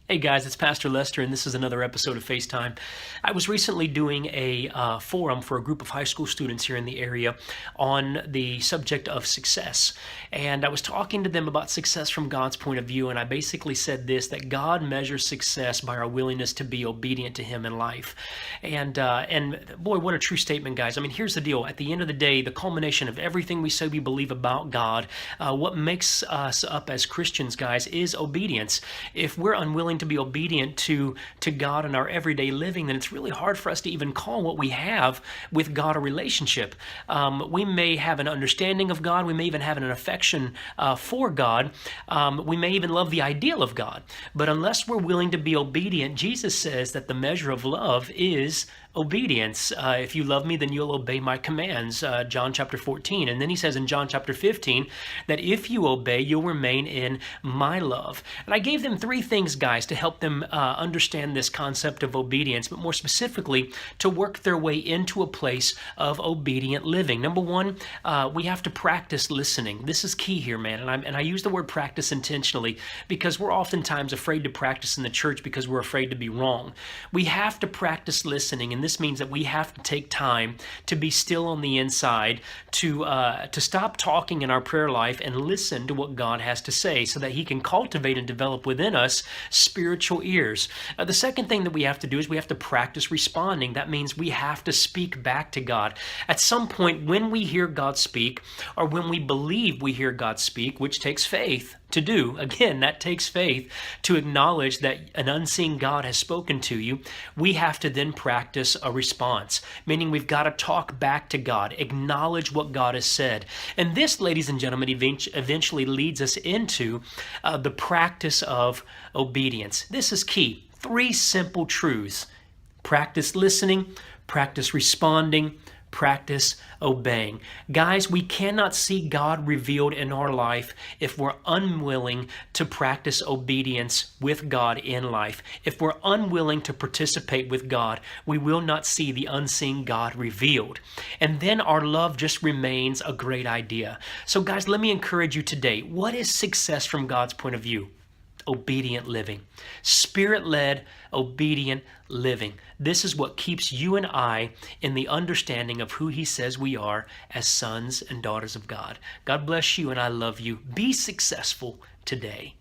Hey guys, it's Pastor Lester, and this is another episode of FaceTime. I was recently doing a forum for a group of high school students here in the area on the subject of success. And I was talking to them about success from God's point of view, and I basically said this, that God measures success by our willingness to be obedient to Him in life. And boy, what a true statement, guys. I mean, here's the deal. At the end of the day, the culmination of everything we say we believe about God, what makes us up as Christians, guys, is obedience. If we're unwilling to be obedient to God in our everyday living, then it's really hard for us to even call what we have with God a relationship. We may have an understanding of God. We may even have an affection for God. We may even love the ideal of God. But unless we're willing to be obedient, Jesus says that the measure of love is obedience. If you love me, then you'll obey my commands, John chapter 14. And then he says in John chapter 15 that if you obey, you'll remain in my love. And I gave them three things, guys, to help them understand this concept of obedience, but more specifically, to work their way into a place of obedient living. Number one, we have to practice listening. This is key here, man. And I use the word practice intentionally because we're oftentimes afraid to practice in the church because we're afraid to be wrong. We have to practice listening, and this means that we have to take time to be still on the inside, to stop talking in our prayer life and listen to what God has to say so that He can cultivate and develop within us spiritual ears. The second thing that we have to do is we have to practice responding. That means we have to speak back to God. At some point, when we hear God speak, or when we believe we hear God speak, which takes faith to do, again, that takes faith to acknowledge that an unseen God has spoken to you, we have to then practice a response, meaning we've got to talk back to God, acknowledge what God has said. And this, ladies and gentlemen, eventually leads us into the practice of obedience. This is key. Three simple truths: practice listening, practice responding, practice obeying. Guys, we cannot see God revealed in our life if we're unwilling to practice obedience with God in life. If we're unwilling to participate with God, we will not see the unseen God revealed. And then our love just remains a great idea. So guys, let me encourage you today. What is success from God's point of view? Obedient living. Spirit-led, obedient living. This is what keeps you and I in the understanding of who He says we are as sons and daughters of God. God bless you, and I love you. Be successful today.